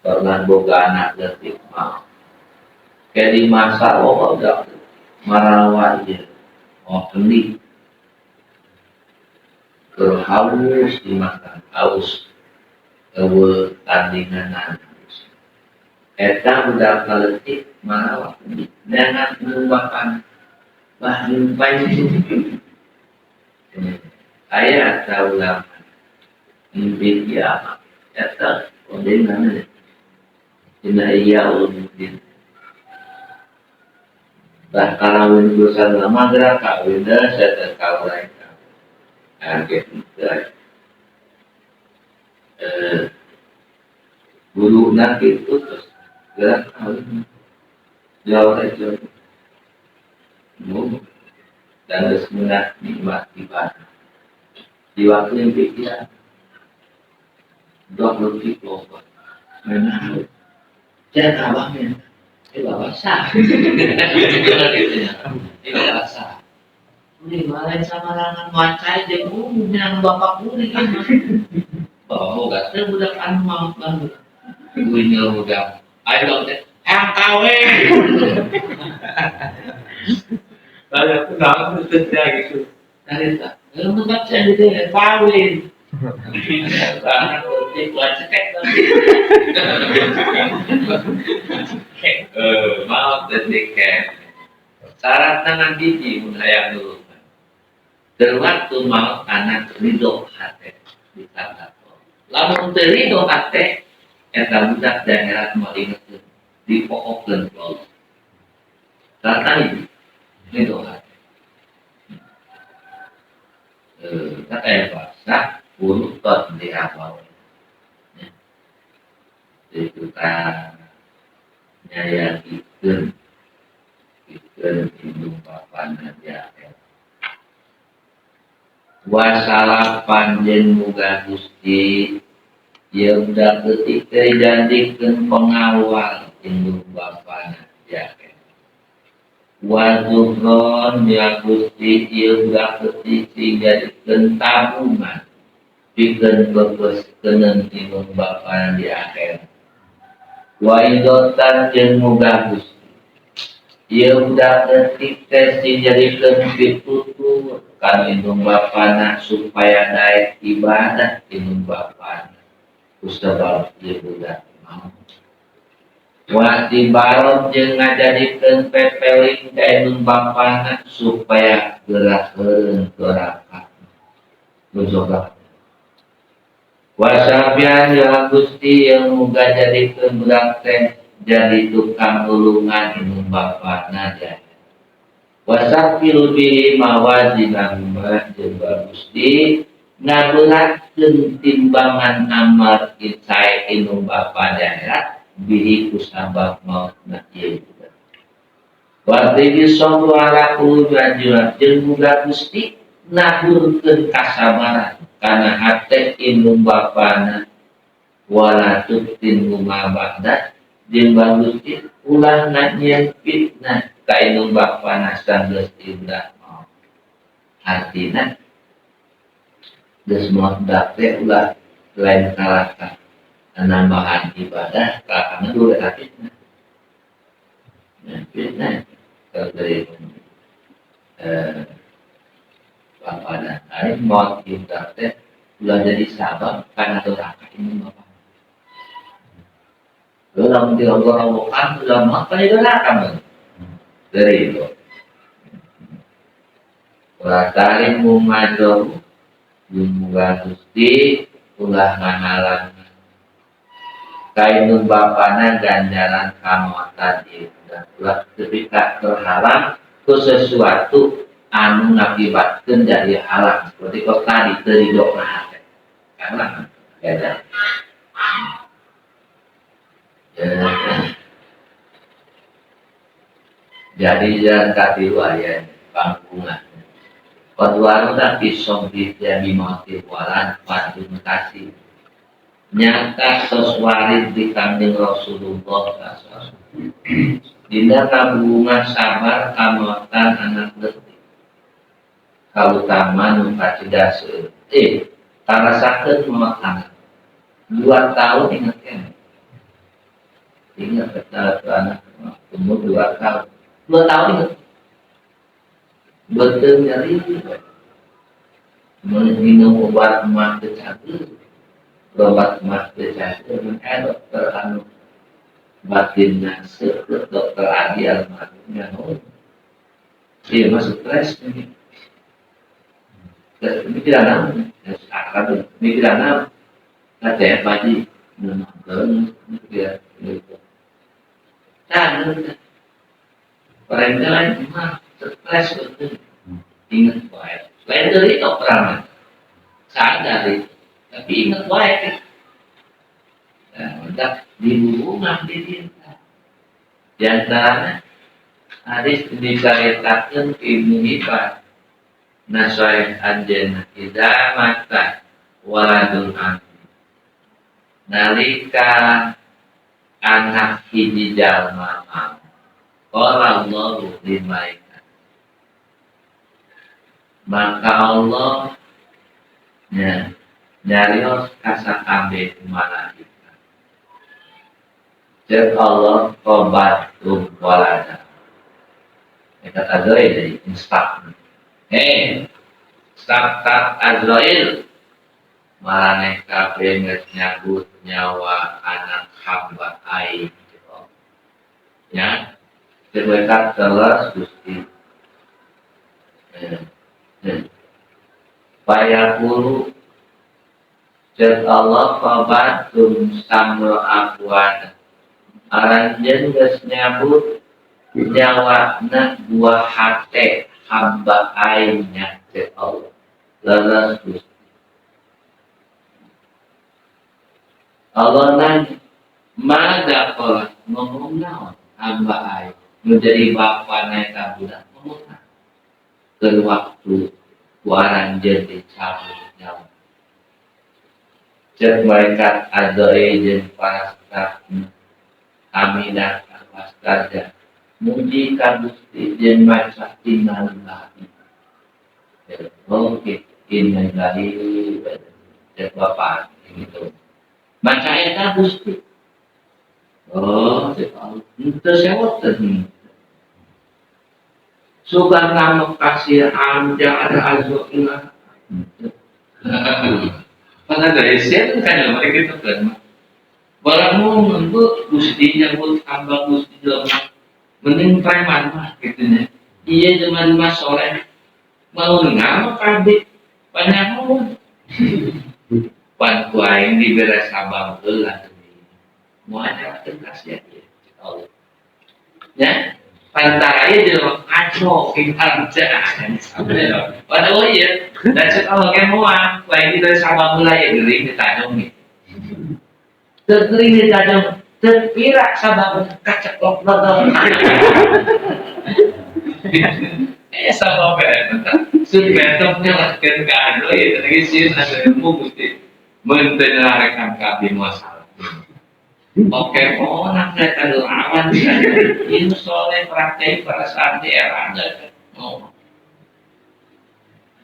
pernah boga anak detik mau kayak di masa udah marawat aja mau kendi haus dimakan haus kewe tandingan haus eta udah kaletik marawat dengan merupakan bahan itu saya tahu lama mimpi dia eta dengan Ina iya ulumuddin. Bah kalawin dosan lama gerak kawinda saya terkawin. Agak tidak. Guru nak itu terus gerak kawin. Jauh aja. Dan semuanya nikmat ibadah. Di waktu yang pikiran. Dok lebih kelompok. Memang. Jangan abangnya. Bahasa. Bahasa. Ini malah sama rangan macai dia bilang bapak puri kan. Bapak kata budak anu mau banget. Gue udah. Ayo dong deh. Kawin. Lalu aku nggak kerja gitu. Dari tak. Lalu baca dia kawin. Mau terdekat syarat tangan gigi mulai dulu dan waktu mau anak ridho hati di sana lalu untuk ridho hati yang budak daerah mau ingat di pokok dan pulau datang itu ridho hati kata yang bahasa untuk di awal jadi kita nyaya ikan hidung papan aja wasalah panjen muga gusti ya udah ketika dijadikan pengawal hidung papan aja wazukron ya gusti ya udah ketika dijadikan tabungan bikin purpose kenen hidung papan di akhir wa idotan jeung muga gusti ieu budak detik teh dijadikeun pitutur ka indung bapana supaya daek ibadah indung bapana kusabab ieu budak mau wa tibarot jeung ngajadikeun pepeling ka indung bapana supaya gerak heureun gerakan mujoga wasabian ya gusti yang muga jadi budak teh jadi tukang ulungan indung bapana aja wasapil bihi mawazinan jeung gusti ngaberatkeun timbangan amal sae indung bapa daerah bihi kusabab mautna ieu budak wa tibi sabara ujajua jeung muga gusti nahurkeun kasabaran kana hate indung bapana wala tutin mumabada jeung bagusti ulah nanyieun fitnah ka indung bapana sanggeus indah maut artina geus maut dapet ulah lain kalaka nambahan ibadah ka anu dulu fitnah fitnah dari bapana ari maut kita teh ulah jadi sabab kana doraka indung bapana dalam diogor-ogoran udah makan itu nakam dari itu Ratari mumajor Jumlah gusti ulah ngahalang kainun bapana ganjaran kamotan itu dan ulah ketika terhalang ke sesuatu anu ngakibatkeun dari halang seperti kok tadi teridok hati karena beda jadi jangan katilu aya pangkungan kedua udah pisong jadi motif walan padu kasih nyata sesuai di kambing Rasulullah SAW dinda kabungan sabar kamotan anak detik kautama numpacida tarasakeun maut anak 2 tahun ingatkan Ingat kata anak umur 2 tahun. 2 tahun ingat. Betul nyari. Minum obat emas kecatur. Obat emas kecatur. Dokter anu batinnya sekut dokter Adi almarhumnya. Iya masuk stres ini. Mikiran apa? Mikiran apa? Ada pagi menonton dia itu. Nah, orang lain mah stres betul. Ingat baik. Lain dari operan sadar itu, tapi ingat baik. Nah, hendak di rumah di kita. Di antaranya hadis diceritakan Ibnu Hibban. Nasai anjena idza mata waladul an. Nalika anak hiji jalma qala Allahu limaika. Maka Allah nyarios kasakambe malaikat. Jeung Allah qobatum walada. Eta Azrail dari instak. Start Azrail marane kabeh nyabut nyawa anak hamba aing. Ya, terdekat telas Gusti. Bayakulu Jat Allah fabatum samro akuan aranjen geus nyabut nyawa na buah hate hamba aingnya ke Allah. Lelas Gusti. Allah nanya, mada Allah ngomong naon hamba aing menjadi bapa naika budak ngomong naon ke waktu waran jadi cabut nyawa. Cek mereka ada ejen para staf aminah wastada muji kagusti jen maca innalillahi. Oke, innalillahi cek bapak gitu. Baca eta Gusti. Oh, cek Allah. Itu sewot tadi. Sugan nama kasih anja ada azwillah. Pada dari siapa kan mereka itu kan. Barangmu menurut Gusti nyebut hamba Gusti dalam mending preman mah gitunya. Iya zaman mas soleh mau nama kabeh banyak mau. Pan kuaing diberi sabang gelas mau ada kasih ya Allah. Ya, pantai aja dong ngaco kita jangan sampai loh. Padahal iya, dan kalau kayak mau kuaing diberi sabang gelas ya gering ditanam nih. Tergering ditanam, terkira sabang kaceklok lodong. Sabang benar, sudah betoknya kan kado ya, tapi sih ada ilmu Gusti. Mendengarkan kabin masalah. Oke, orang saya kado awan ini soalnya praktek perasaan daerah ada.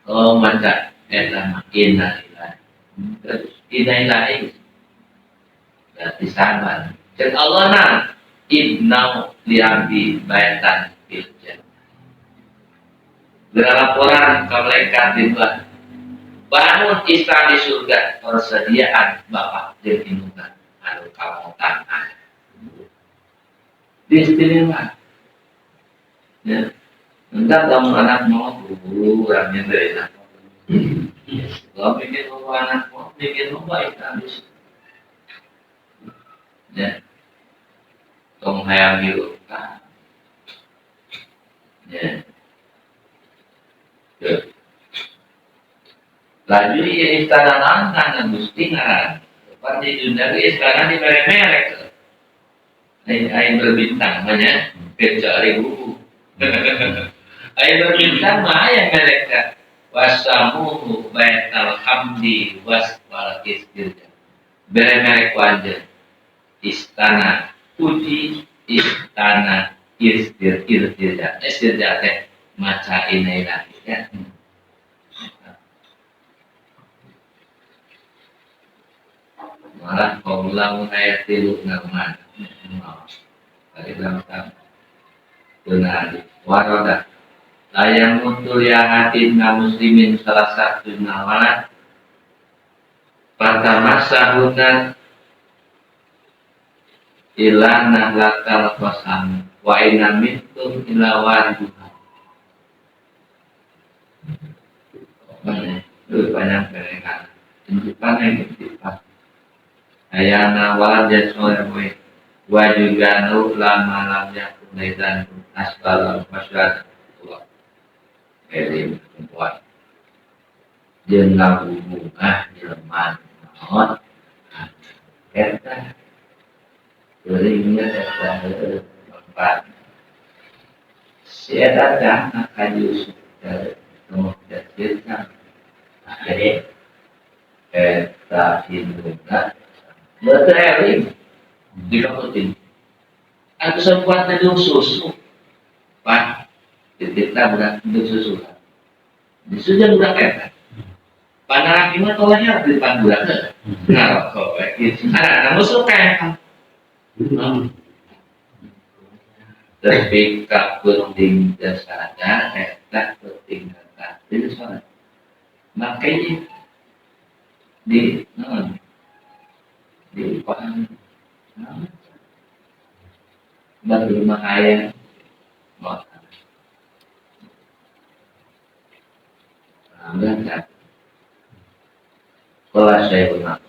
Oh, macam eta innalillahi. Terus innalillahi. Berarti sabar. Dan Allah nah ibnau liabi baitan fil jannah. Berlaporan ke malaikat di bangun istana di surga persediaan bapak dan indukan anu kamotan anak istimewa ya enggak kamu anak mau dulu orangnya dari anak kalau bikin rumah anak mau bikin rumah itu habis ya tong hayang hidup ya laju ya istana nantang Gusti ngaran. Pada dunia istana di merek-merek. Air berbintang banyak pencari buku. Air berbintang mah yang mereka wasamuhu baital hamdi waswal istirja. Merek wajah istana puji istana istirja. Istirja teh maca ini lagi ya. malah kaulah ayat tilu nama dari dalam benar waroda layang mutul ya hati muslimin salah satu nama pada masa huna ila nahlatal qasam wa inna mintum ila wariduha banyak mereka tunjukkan yang bersifat ayana walad jasoy wa juga nu lama lam yakun dan asbal masyarakat Allah dari perempuan jenang bunga jelman naon eta beringnya eta tempat si eta dah kajus dari kemudian kita jadi eta hidupnya betul dilakukan aku sempat minum susu pak kita budak minum susu sudah budak eta panah laki mah tolaknya di depan budak nah kok gitu namun suka tapi penting dasarnya eta penting kata itu soalnya makanya di paham bagi rumah ayah makan enggak kalau saya pernah